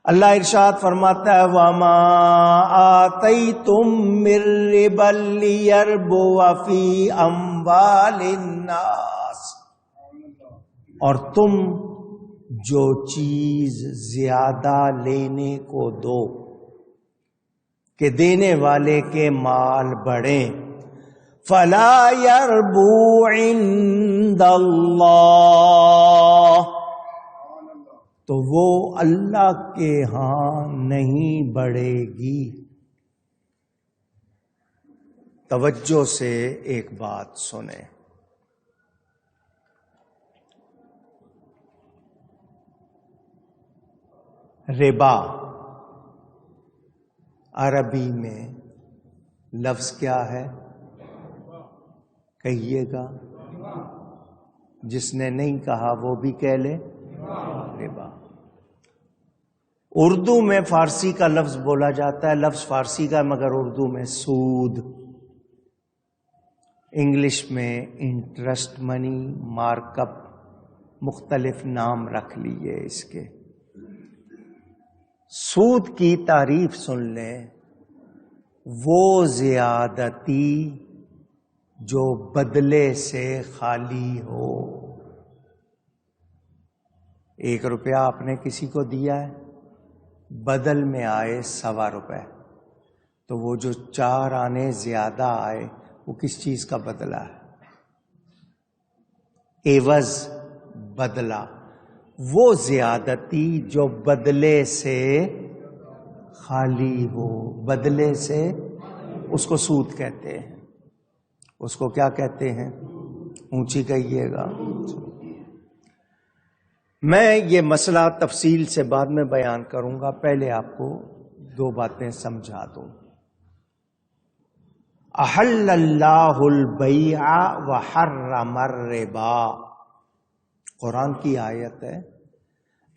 اللہ ارشاد فرماتا ہے وَمَا آتَيْتُم مِّن رِّبًا لِّيَرْبُوَ فِي أَمْوَالِ النَّاسِ، اور تم جو چیز زیادہ لینے کو دو کہ دینے والے کے مال بڑھیں، فَلَا يَرْبُو عِندَ اللَّهِ، تو وہ اللہ کے ہاں نہیں بڑھے گی۔ توجہ سے ایک بات سنیں، ربا عربی میں لفظ کیا ہے؟ کہیے گا، جس نے نہیں کہا وہ بھی کہہ لے، ربا۔ اردو میں فارسی کا لفظ بولا جاتا ہے، لفظ فارسی کا مگر اردو میں سود، انگلش میں انٹرسٹ منی، مارک اپ، مختلف نام رکھ لیے اس کے۔ سود کی تعریف سن لیں، وہ زیادتی جو بدلے سے خالی ہو۔ 1 روپیہ آپ نے کسی کو دیا ہے، بدل میں آئے 1.25 روپے، تو وہ جو 4 آنے زیادہ آئے وہ کس چیز کا بدلہ ہے؟ عوض، بدلہ۔ وہ زیادتی جو بدلے سے خالی ہو، بدلے سے، اس کو سود کہتے ہیں۔ اس کو کیا کہتے ہیں؟ اونچی کہیے گا۔ میں یہ مسئلہ تفصیل سے بعد میں بیان کروں گا، پہلے آپ کو 2 باتیں سمجھا دوں۔ احل اللہ البیع وحرم الربا، قرآن کی آیت ہے،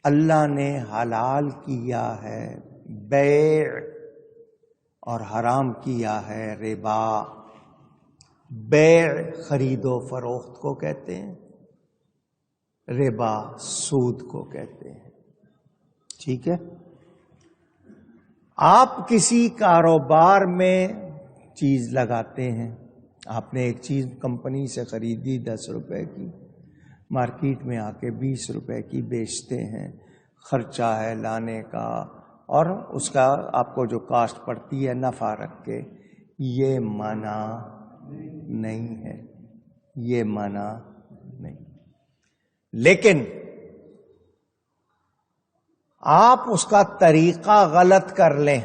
اللہ نے حلال کیا ہے بیع اور حرام کیا ہے ربا۔ بیع خرید و فروخت کو کہتے ہیں، ربا سود کو کہتے ہیں۔ ٹھیک ہے؟ آپ کسی کاروبار میں چیز لگاتے ہیں، آپ نے ایک چیز کمپنی سے خریدی 10 روپے کی، مارکیٹ میں آ کے 20 روپے کی بیچتے ہیں، خرچہ ہے لانے کا اور اس کا آپ کو جو کاسٹ پڑتی ہے نفع رکھ کے، یہ منع نہیں ہے، یہ منع نہیں۔ لیکن آپ اس کا طریقہ غلط کر لیں،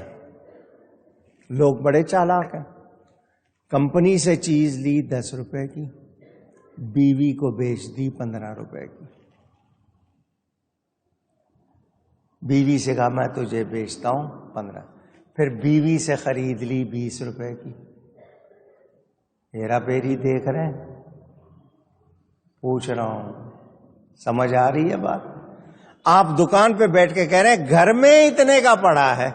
لوگ بڑے چالاک ہیں، کمپنی سے چیز لی 10 روپے کی، بیوی کو بیچ دی 15 روپے کی، بیوی سے کہا میں تجھے بیچتا ہوں 15، پھر بیوی سے خرید لی 20 روپے کی۔ ہیرا پھیری دیکھ رہے ہیں؟ پوچھ رہا ہوں، سمجھ آ رہی ہے بات؟ آپ دکان پہ بیٹھ کے کہہ رہے ہیں گھر میں اتنے کا پڑا ہے،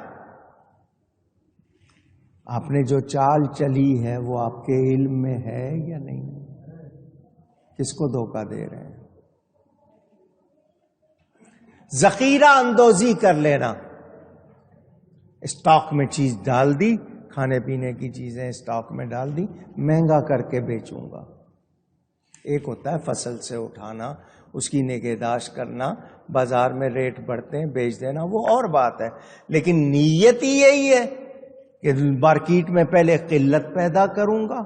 آپ نے جو چال چلی ہے وہ آپ کے علم میں ہے یا نہیں؟ کس کو دھوکہ دے رہے ہیں؟ ذخیرہ اندوزی کر لینا، اسٹاک میں چیز ڈال دی، کھانے پینے کی چیزیں اسٹاک میں ڈال دی، مہنگا کر کے بیچوں گا۔ ایک ہوتا ہے فصل سے اٹھانا، اس کی نگہداشت کرنا، بازار میں ریٹ بڑھتے ہیں بیچ دینا، وہ اور بات ہے، لیکن نیت ہی یہی ہے کہ مارکیٹ میں پہلے قلت پیدا کروں گا،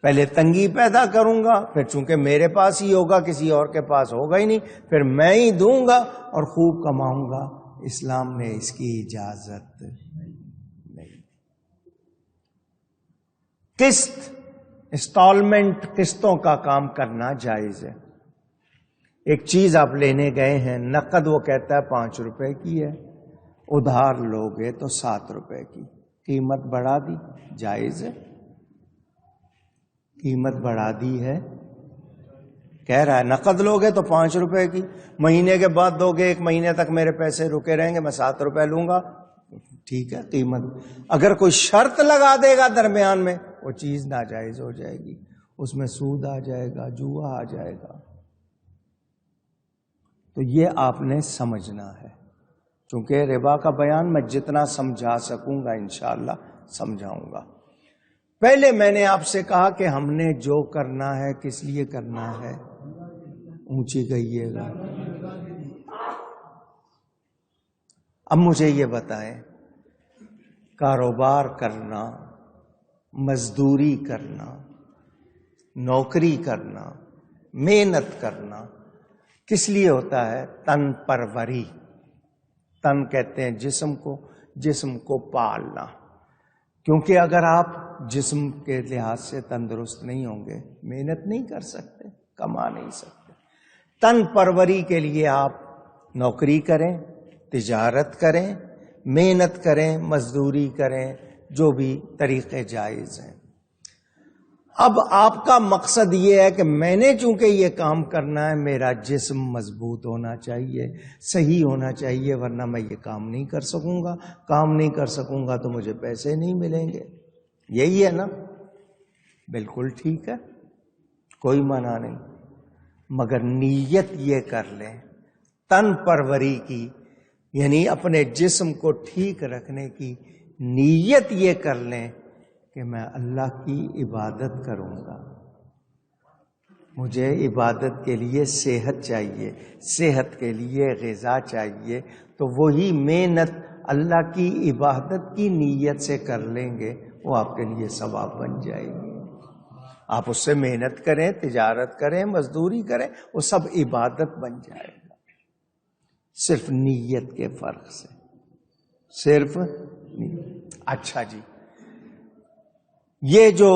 پہلے تنگی پیدا کروں گا، پھر چونکہ میرے پاس ہی ہوگا کسی اور کے پاس ہوگا ہی نہیں، پھر میں ہی دوں گا اور خوب کماؤں گا۔ اسلام نے اس کی اجازت نہیں۔ قسط، انسٹالمنٹ، قسطوں کا کام کرنا جائز ہے۔ ایک چیز آپ لینے گئے ہیں، نقد وہ کہتا ہے 5 روپے کی ہے، ادھار لوگے تو 7 روپے کی، قیمت بڑھا دی، جائز ہے؟ قیمت بڑھا دی ہے، کہہ رہا ہے نقد لوگے تو 5 روپے کی، مہینے کے بعد دو گے، 1 مہینے تک میرے پیسے رکے رہیں گے، میں 7 روپے لوں گا، ٹھیک ہے قیمت۔ اگر کوئی شرط لگا دے گا درمیان میں، وہ چیز ناجائز ہو جائے گی، اس میں سود آ جائے گا، جوا آ جائے گا۔ تو یہ آپ نے سمجھنا ہے۔ چونکہ ربا کا بیان میں جتنا سمجھا سکوں گا انشاءاللہ سمجھاؤں گا۔ پہلے میں نے آپ سے کہا کہ ہم نے جو کرنا ہے کس لیے کرنا ہے، اونچی کہیے گا۔ اب مجھے یہ بتائیں، کاروبار کرنا، مزدوری کرنا، نوکری کرنا، محنت کرنا کس لیے ہوتا ہے؟ تن پروری۔ تن کہتے ہیں جسم کو، جسم کو پالنا، کیونکہ اگر آپ جسم کے لحاظ سے تندرست نہیں ہوں گے محنت نہیں کر سکتے، کما نہیں سکتے۔ تن پروری کے لیے آپ نوکری کریں، تجارت کریں، محنت کریں، مزدوری کریں، جو بھی طریقے جائز ہیں۔ اب آپ کا مقصد یہ ہے کہ میں نے چونکہ یہ کام کرنا ہے، میرا جسم مضبوط ہونا چاہیے، صحیح ہونا چاہیے، ورنہ میں یہ کام نہیں کر سکوں گا، کام نہیں کر سکوں گا تو مجھے پیسے نہیں ملیں گے۔ یہی ہے نا؟ بالکل ٹھیک ہے، کوئی منع نہیں، مگر نیت یہ کر لیں تن پروری کی، یعنی اپنے جسم کو ٹھیک رکھنے کی نیت یہ کر لیں کہ میں اللہ کی عبادت کروں گا، مجھے عبادت کے لیے صحت چاہیے، صحت کے لیے غذا چاہیے، تو وہی محنت اللہ کی عبادت کی نیت سے کر لیں گے، وہ آپ کے لیے ثواب بن جائے گی۔ آپ اس سے محنت کریں، تجارت کریں، مزدوری کریں، وہ سب عبادت بن جائے گا، صرف نیت کے فرق سے، صرف نیت۔ اچھا جی، یہ جو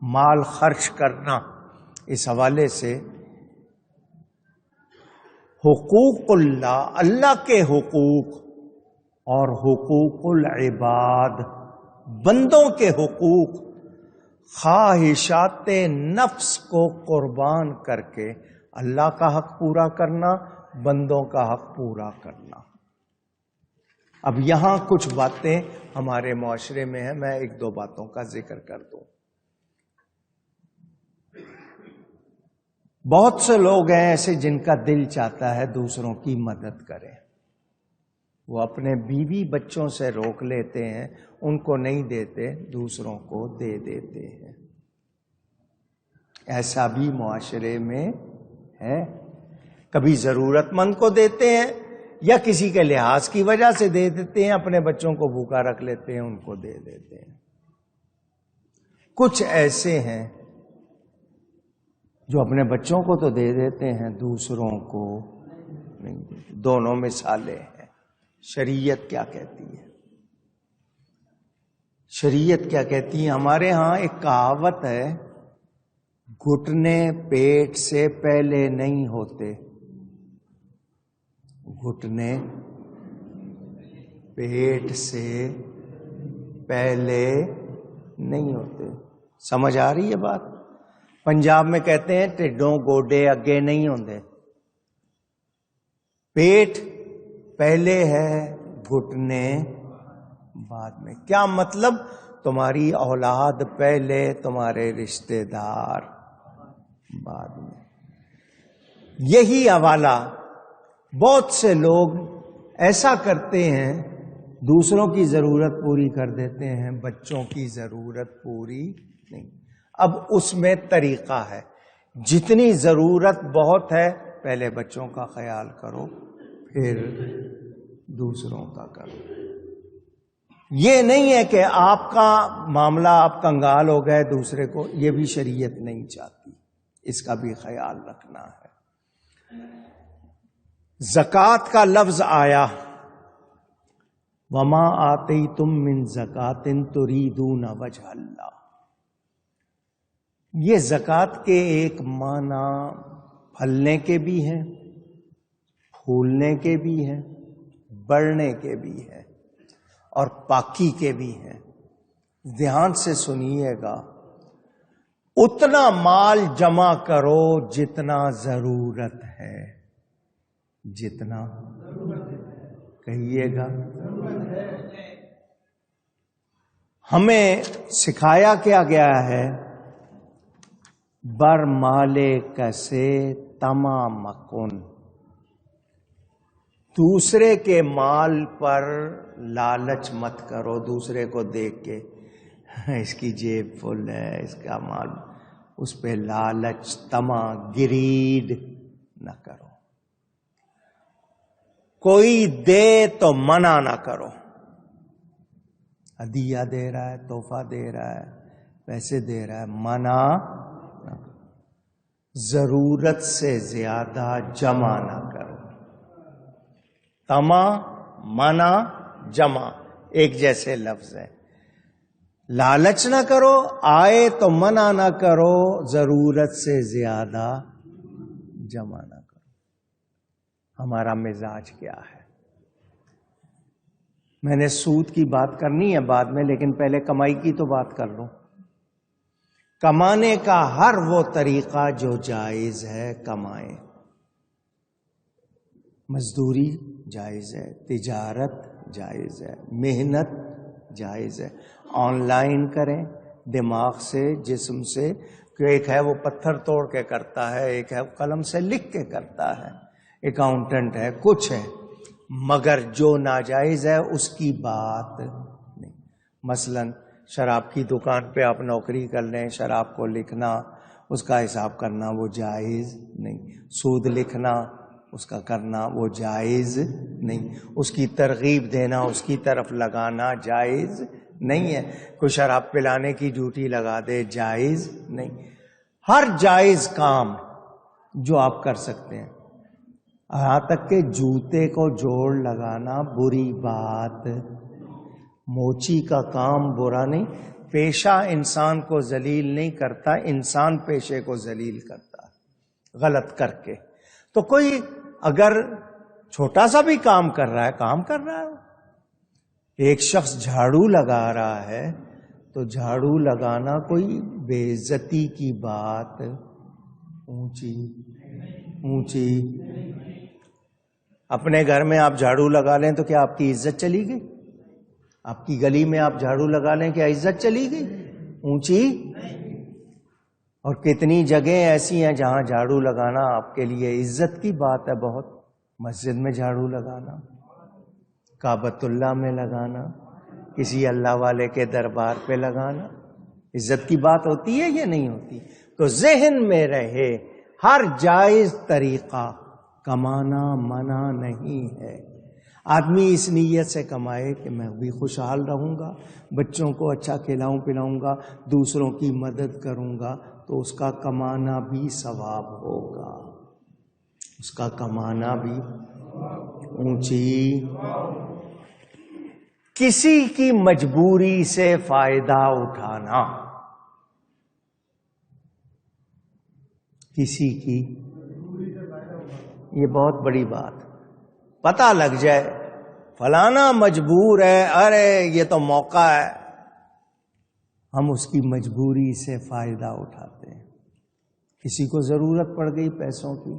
مال خرچ کرنا، اس حوالے سے حقوق اللہ، اللہ کے حقوق اور حقوق العباد، بندوں کے حقوق، خواہشات نفس کو قربان کر کے اللہ کا حق پورا کرنا، بندوں کا حق پورا کرنا۔ اب یہاں کچھ باتیں ہمارے معاشرے میں ہیں، میں ایک دو باتوں کا ذکر کر دوں۔ بہت سے لوگ ہیں ایسے جن کا دل چاہتا ہے دوسروں کی مدد کریں، وہ اپنے بیوی بچوں سے روک لیتے ہیں، ان کو نہیں دیتے، دوسروں کو دے دیتے ہیں۔ ایسا بھی معاشرے میں ہے، کبھی ضرورت مند کو دیتے ہیں یا کسی کے لحاظ کی وجہ سے دے دیتے ہیں، اپنے بچوں کو بھوکا رکھ لیتے ہیں، ان کو دے دیتے ہیں۔ کچھ ایسے ہیں جو اپنے بچوں کو تو دے دیتے ہیں، دوسروں کو نہیں دیتے۔ دونوں مثالیں ہیں۔ شریعت کیا کہتی ہے؟ شریعت کیا کہتی ہے؟ ہمارے ہاں ایک کہاوت ہے، گھٹنے پیٹ سے پہلے نہیں ہوتے، گھٹنے پیٹ سے پہلے نہیں ہوتے۔ سمجھ آ رہی ہے بات؟ پنجاب میں کہتے ہیں ٹھڈوں گوڈے اگے نہیں ہوندے، پیٹ پہلے ہے، گھٹنے بعد میں۔ کیا مطلب؟ تمہاری اولاد پہلے، تمہارے رشتہ دار بعد میں۔ یہی حوالہ بہت سے لوگ ایسا کرتے ہیں، دوسروں کی ضرورت پوری کر دیتے ہیں، بچوں کی ضرورت پوری نہیں۔ اب اس میں طریقہ ہے، جتنی ضرورت بہت ہے پہلے بچوں کا خیال کرو، پھر دوسروں کا کرو۔ یہ نہیں ہے کہ آپ کا معاملہ آپ کنگال ہو گئے دوسرے کو، یہ بھی شریعت نہیں چاہتی، اس کا بھی خیال رکھنا ہے۔ زکوٰۃ کا لفظ آیا، وما آتیتم من زکوٰۃ تریدون وجہ اللہ۔ یہ زکوٰۃ کے ایک معنی پھلنے کے بھی ہیں، پھولنے کے بھی ہیں، بڑھنے کے بھی ہیں، اور پاکی کے بھی ہیں۔ دھیان سے سنیے گا، اتنا مال جمع کرو جتنا ضرورت ہے، جتنا کہیے گا۔ ہمیں سکھایا کیا گیا ہے؟ بر مالے کسے طمع مکن، دوسرے کے مال پر لالچ مت کرو، دوسرے کو دیکھ کے اس کی جیب فل ہے، اس کا مال، اس پہ لالچ، طمع، گریڈ نہ کرو۔ کوئی دے تو منع نہ کرو، ہدیہ دے رہا ہے، تحفہ دے رہا ہے، پیسے دے رہا ہے، منع نہ کرو۔ ضرورت سے زیادہ جمع نہ کرو۔ طمع، منع، جمع ایک جیسے لفظ ہے۔ لالچ نہ کرو، آئے تو منع نہ کرو، ضرورت سے زیادہ جمع نہ کرو۔ ہمارا مزاج کیا ہے؟ میں نے سود کی بات کرنی ہے بعد میں، لیکن پہلے کمائی کی تو بات کر لوں۔ کمانے کا ہر وہ طریقہ جو جائز ہے کمائیں۔ مزدوری جائز ہے، تجارت جائز ہے، محنت جائز ہے، آن لائن کریں، دماغ سے، جسم سے۔ ایک ہے وہ پتھر توڑ کے کرتا ہے، ایک ہے وہ قلم سے لکھ کے کرتا ہے، اکاؤنٹنٹ ہے، کچھ ہے، مگر جو ناجائز ہے اس کی بات نہیں۔ مثلا شراب کی دکان پہ آپ نوکری کر لیں، شراب کو لکھنا، اس کا حساب کرنا وہ جائز نہیں۔ سود لکھنا، اس کا کرنا وہ جائز نہیں۔ اس کی ترغیب دینا، اس کی طرف لگانا جائز نہیں ہے۔ کوئی شراب پلانے کی ڈیوٹی لگا دے، جائز نہیں۔ ہر جائز کام جو آپ کر سکتے ہیں، یہاں تک کہ جوتے کو جوڑ لگانا بری بات، موچی کا کام برا نہیں۔ پیشہ انسان کو ذلیل نہیں کرتا، انسان پیشے کو ذلیل کرتا ہے غلط کر کے۔ تو کوئی اگر چھوٹا سا بھی کام کر رہا ہے، کام کر رہا ہے۔ ایک شخص جھاڑو لگا رہا ہے تو جھاڑو لگانا کوئی بے عزتی کی بات، اونچی اونچی۔ اپنے گھر میں آپ جھاڑو لگا لیں تو کیا آپ کی عزت چلی گئی؟ آپ کی گلی میں آپ جھاڑو لگا لیں کیا عزت چلی گئی؟ اونچی۔ اور کتنی جگہیں ایسی ہیں جہاں جھاڑو لگانا آپ کے لیے عزت کی بات ہے بہت۔ مسجد میں جھاڑو لگانا، کعبۃ اللہ میں لگانا، کسی اللہ والے کے دربار پہ لگانا، عزت کی بات ہوتی ہے یا نہیں ہوتی؟ تو ذہن میں رہے ہر جائز طریقہ کمانا منع نہیں ہے۔ آدمی اس نیت سے کمائے کہ میں بھی خوشحال رہوں گا، بچوں کو اچھا کھلاؤں پلاؤں گا، دوسروں کی مدد کروں گا، تو اس کا کمانا بھی ثواب ہوگا، اس کا کمانا بھی اونچی۔ کسی کی مجبوری سے فائدہ اٹھانا، کسی کی، یہ بہت بڑی بات، پتہ لگ جائے فلانا مجبور ہے، ارے یہ تو موقع ہے، ہم اس کی مجبوری سے فائدہ اٹھاتے ہیں۔ کسی کو ضرورت پڑ گئی پیسوں کی،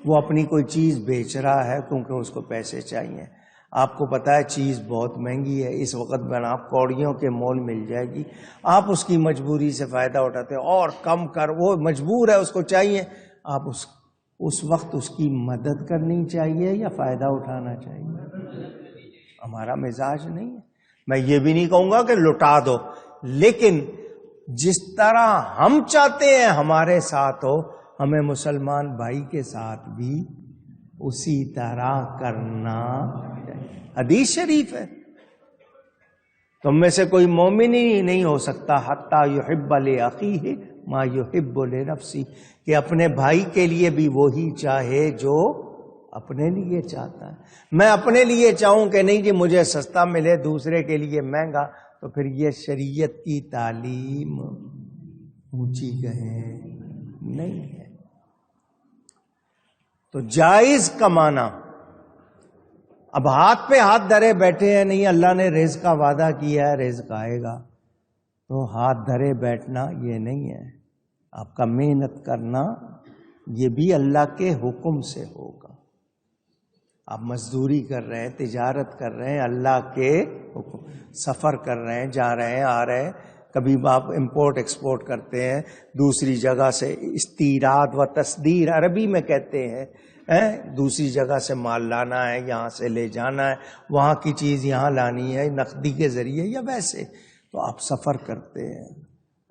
وہ اپنی کوئی چیز بیچ رہا ہے کیونکہ اس کو پیسے چاہیے۔ آپ کو پتا ہے چیز بہت مہنگی ہے، اس وقت میں آپ کوڑیوں کے مول مل جائے گی، آپ اس کی مجبوری سے فائدہ اٹھاتے ہیں، اور کم کر، وہ مجبور ہے، اس کو چاہیے، آپ اس وقت اس کی مدد کرنی چاہیے یا فائدہ اٹھانا چاہیے؟ ہمارا مزاج نہیں ہے۔ میں یہ بھی نہیں کہوں گا کہ لٹا دو، لیکن جس طرح ہم چاہتے ہیں ہمارے ساتھ ہو، ہمیں مسلمان بھائی کے ساتھ بھی اسی طرح کرنا چاہیے۔ حدیث شریف ہے، تم میں سے کوئی مومن ہی نہیں ہو سکتا حتی یحب لأخیہ ما یحب لنفسہ، کہ اپنے بھائی کے لیے بھی وہی چاہے جو اپنے لیے چاہتا ہے۔ میں اپنے لیے چاہوں کہ نہیں جی مجھے سستا ملے، دوسرے کے لیے مہنگا، تو پھر یہ شریعت کی تعلیم اونچی کہیں نہیں ہے۔ تو جائز کمانا، اب ہاتھ پہ ہاتھ دھرے بیٹھے ہیں، نہیں اللہ نے رزق کا وعدہ کیا ہے، رزق آئے گا، تو ہاتھ دھرے بیٹھنا یہ نہیں ہے۔ آپ کا محنت کرنا یہ بھی اللہ کے حکم سے ہوگا۔ آپ مزدوری کر رہے ہیں، تجارت کر رہے ہیں، اللہ کے حکم، سفر کر رہے ہیں، جا رہے ہیں، آ رہے ہیں، کبھی آپ امپورٹ ایکسپورٹ کرتے ہیں دوسری جگہ سے، استیراد و تصدیر عربی میں کہتے ہیں، دوسری جگہ سے مال لانا ہے، یہاں سے لے جانا ہے، وہاں کی چیز یہاں لانی ہے نقدی کے ذریعے یا ویسے، تو آپ سفر کرتے ہیں۔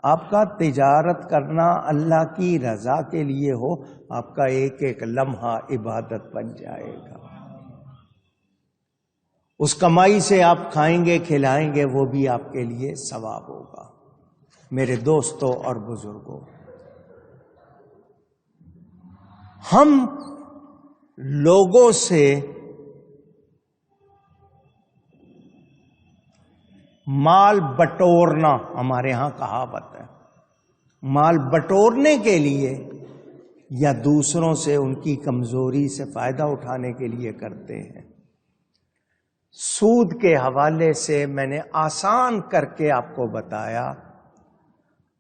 آپ کا تجارت کرنا اللہ کی رضا کے لیے ہو، آپ کا ایک ایک لمحہ عبادت بن جائے گا۔ اس کمائی سے آپ کھائیں گے کھلائیں گے، وہ بھی آپ کے لیے ثواب ہوگا۔ میرے دوستوں اور بزرگوں، ہم لوگوں سے مال بٹورنا، ہمارے ہاں کہاوت ہے، مال بٹورنے کے لیے یا دوسروں سے ان کی کمزوری سے فائدہ اٹھانے کے لیے کرتے ہیں۔ سود کے حوالے سے میں نے آسان کر کے آپ کو بتایا،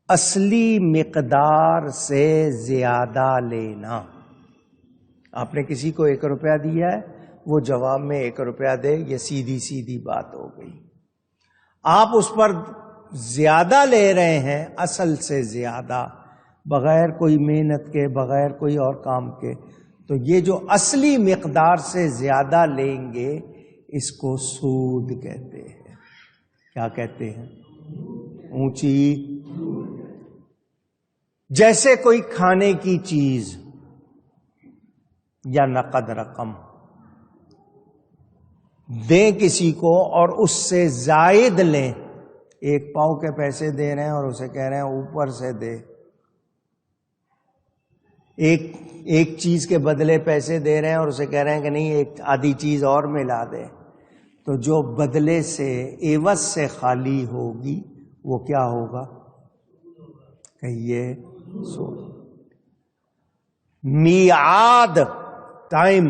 اصلی مقدار سے زیادہ لینا۔ آپ نے کسی کو 1 روپیہ دیا ہے، وہ جواب میں 1 روپیہ دے، یہ سیدھی سیدھی بات ہو گئی۔ آپ اس پر زیادہ لے رہے ہیں، اصل سے زیادہ، بغیر کوئی محنت کے، بغیر کوئی اور کام کے، تو یہ جو اصلی مقدار سے زیادہ لیں گے اس کو سود کہتے ہیں۔ کیا کہتے ہیں؟ اونچی، جیسے کوئی کھانے کی چیز یا نقد رقم دیں کسی کو اور اس سے زائد لیں، 1 پاؤ کے پیسے دے رہے ہیں اور اسے کہہ رہے ہیں اوپر سے دے، ایک چیز کے بدلے پیسے دے رہے ہیں اور اسے کہہ رہے ہیں کہ نہیں ایک آدھی چیز اور ملا دے، تو جو بدلے سے عوض سے خالی ہوگی وہ کیا ہوگا؟ کہیے سود۔ میعاد، ٹائم،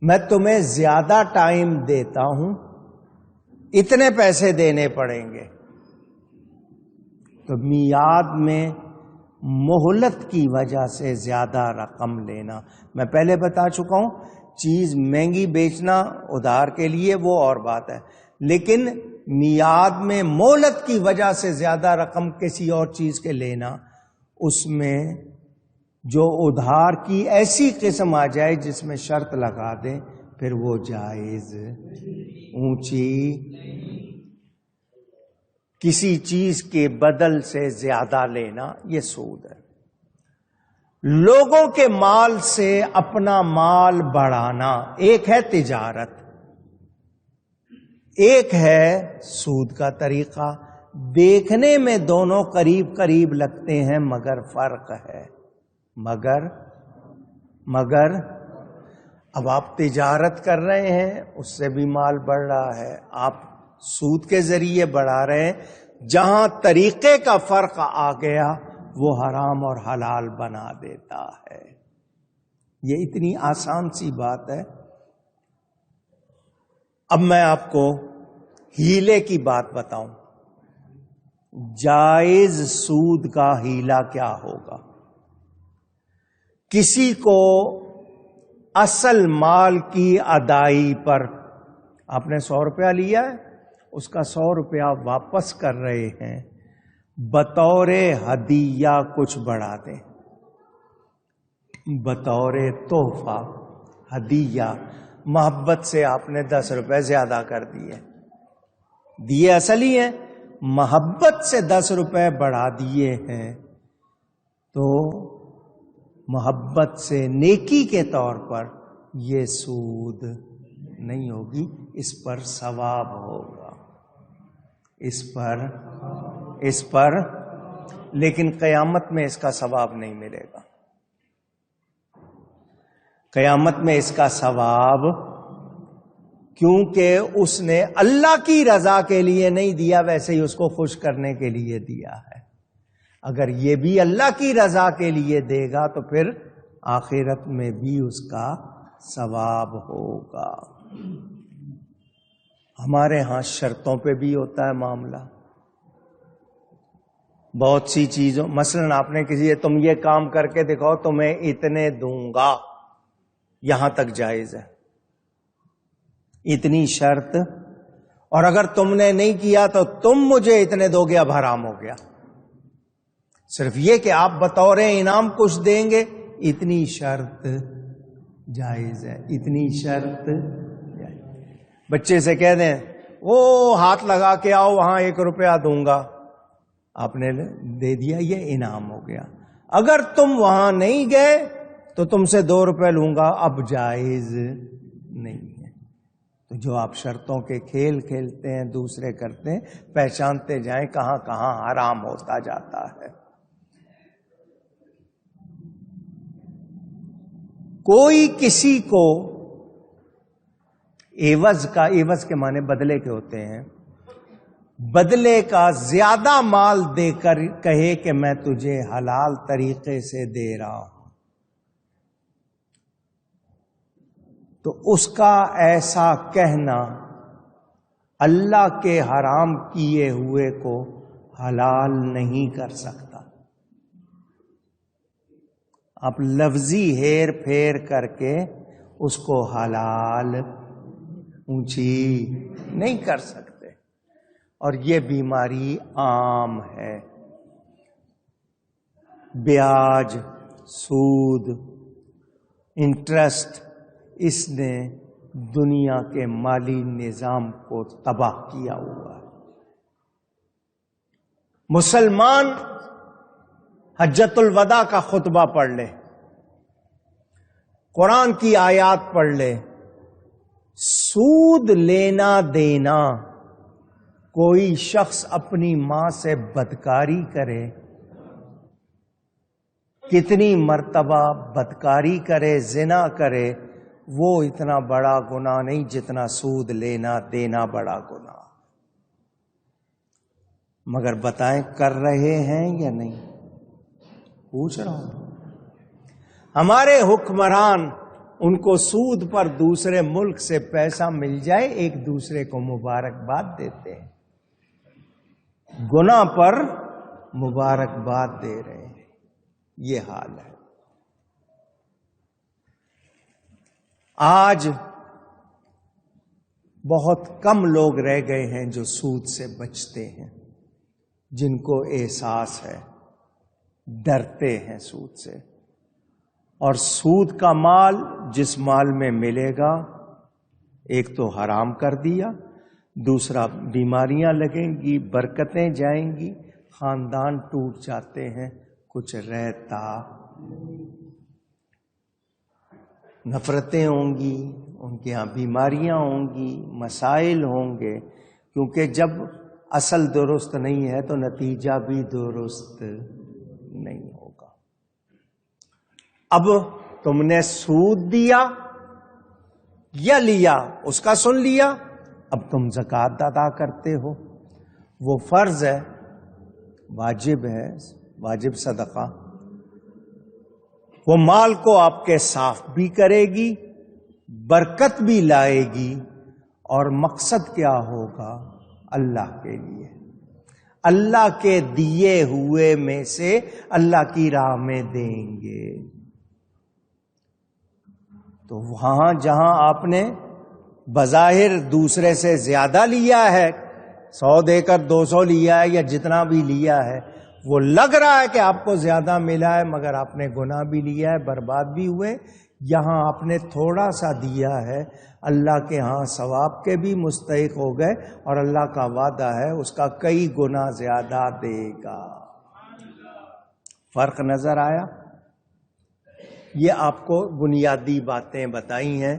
میں تمہیں زیادہ ٹائم دیتا ہوں، اتنے پیسے دینے پڑیں گے۔ تو میعاد میں مہلت کی وجہ سے زیادہ رقم لینا، میں پہلے بتا چکا ہوں، چیز مہنگی بیچنا ادھار کے لیے وہ اور بات ہے، لیکن میعاد میں مہلت کی وجہ سے زیادہ رقم کسی اور چیز کے لینا، اس میں جو ادھار کی ایسی قسم آ جائے جس میں شرط لگا دیں، پھر وہ جائز۔ اونچی، کسی چیز کے بدل سے زیادہ لینا، یہ سود ہے۔ لوگوں کے مال سے اپنا مال بڑھانا، ایک ہے تجارت، ایک ہے سود کا طریقہ۔ دیکھنے میں دونوں قریب قریب لگتے ہیں مگر فرق ہے، مگر اب آپ تجارت کر رہے ہیں، اس سے بھی مال بڑھ رہا ہے، آپ سود کے ذریعے بڑھا رہے ہیں، جہاں طریقے کا فرق آ گیا وہ حرام اور حلال بنا دیتا ہے۔ یہ اتنی آسان سی بات ہے۔ اب میں آپ کو ہیلے کی بات بتاؤں، جائز سود کا ہیلا کیا ہوگا؟ کسی کو اصل مال کی ادائی پر آپ نے 100 روپیہ لیا ہے، اس کا 100 روپیہ واپس کر رہے ہیں، بطور ہدیہ کچھ بڑھا دیں، بطور تحفہ ہدیہ، محبت سے آپ نے 10 روپے زیادہ کر دیے اصل ہی ہیں، محبت سے 10 روپے بڑھا دیے ہیں، تو محبت سے نیکی کے طور پر یہ سود نہیں ہوگی، اس پر ثواب ہوگا، اس پر لیکن قیامت میں اس کا ثواب نہیں ملے گا۔ قیامت میں اس کا ثواب، کیونکہ اس نے اللہ کی رضا کے لیے نہیں دیا، ویسے ہی اس کو خوش کرنے کے لیے دیا ہے۔ اگر یہ بھی اللہ کی رضا کے لیے دے گا تو پھر آخرت میں بھی اس کا ثواب ہوگا۔ ہمارے ہاں شرطوں پہ بھی ہوتا ہے معاملہ، بہت سی چیزوں، مثلا آپ نے کسی تم یہ کام کر کے دکھاؤ تمہیں اتنے دوں گا، یہاں تک جائز ہے، اتنی شرط اور اگر تم نے نہیں کیا تو تم مجھے اتنے دو گے، اب حرام ہو گیا۔ صرف یہ کہ آپ بطور انعام کچھ دیں گے، اتنی شرط جائز ہے، اتنی شرط جائز۔ بچے سے کہہ دیں وہ ہاتھ لگا کے آؤ، وہاں 1 روپیہ دوں گا، آپ نے دے دیا، یہ انعام ہو گیا۔ اگر تم وہاں نہیں گئے تو تم سے 2 روپے لوں گا، اب جائز نہیں ہے۔ تو جو آپ شرطوں کے کھیل کھیلتے ہیں، دوسرے کرتے ہیں، پہچانتے جائیں کہاں کہاں حرام ہوتا جاتا ہے۔ کوئی کسی کو عوض کے معنی بدلے کے ہوتے ہیں، بدلے کا زیادہ مال دے کر کہے کہ میں تجھے حلال طریقے سے دے رہا ہوں، تو اس کا ایسا کہنا اللہ کے حرام کیے ہوئے کو حلال نہیں کر سکتا۔ آپ لفظی ہیر پھیر کر کے اس کو حلال اونچی نہیں کر سکتے، اور یہ بیماری عام ہے۔ بیاج، سود، انٹرسٹ، اس نے دنیا کے مالی نظام کو تباہ کیا ہوا ہے۔ مسلمان حجۃ الوداع کا خطبہ پڑھ لے، قرآن کی آیات پڑھ لے، سود لینا دینا، کوئی شخص اپنی ماں سے بدکاری کرے، کتنی مرتبہ بدکاری کرے، زنا کرے، وہ اتنا بڑا گناہ نہیں جتنا سود لینا دینا بڑا گناہ۔ مگر بتائیں کر رہے ہیں یا نہیں؟ پوچھ رہا ہوں۔ ہمارے حکمران، ان کو سود پر دوسرے ملک سے پیسہ مل جائے، ایک دوسرے کو مبارکباد دیتے ہیں، گناہ پر مبارکباد دے رہے ہیں۔ یہ حال ہے۔ آج بہت کم لوگ رہ گئے ہیں جو سود سے بچتے ہیں، جن کو احساس ہے، ڈرتے ہیں سود سے۔ اور سود کا مال جس مال میں ملے گا، ایک تو حرام کر دیا، دوسرا بیماریاں لگیں گی، برکتیں جائیں گی، خاندان ٹوٹ جاتے ہیں، کچھ رہتا، نفرتیں ہوں گی، ان کے ہاں بیماریاں ہوں گی، مسائل ہوں گے، کیونکہ جب اصل درست نہیں ہے تو نتیجہ بھی درست نہیں ہوگا۔ اب تم نے سود دیا یا لیا، اس کا سن لیا، اب تم زکوٰۃ ادا کرتے ہو، وہ فرض ہے، واجب ہے، واجب صدقہ، وہ مال کو آپ کے صاف بھی کرے گی، برکت بھی لائے گی، اور مقصد کیا ہوگا؟ اللہ کے لیے، اللہ کے دیے ہوئے میں سے اللہ کی راہ میں دیں گے۔ تو وہاں جہاں آپ نے بظاہر دوسرے سے زیادہ لیا ہے، 100 دے کر 200 لیا ہے یا جتنا بھی لیا ہے، وہ لگ رہا ہے کہ آپ کو زیادہ ملا ہے، مگر آپ نے گناہ بھی لیا ہے، برباد بھی ہوئے۔ یہاں آپ نے تھوڑا سا دیا ہے، اللہ کے ہاں ثواب کے بھی مستحق ہو گئے، اور اللہ کا وعدہ ہے اس کا کئی گنا زیادہ دے گا۔ فرق نظر آیا؟ یہ آپ کو بنیادی باتیں بتائی ہیں۔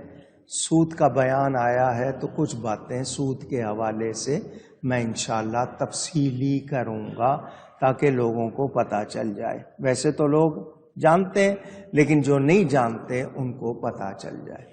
سود کا بیان آیا ہے تو کچھ باتیں سود کے حوالے سے میں انشاءاللہ تفصیلی کروں گا تاکہ لوگوں کو پتہ چل جائے۔ ویسے تو لوگ جانتے ہیں، لیکن جو نہیں جانتے ان کو پتہ چل جائے۔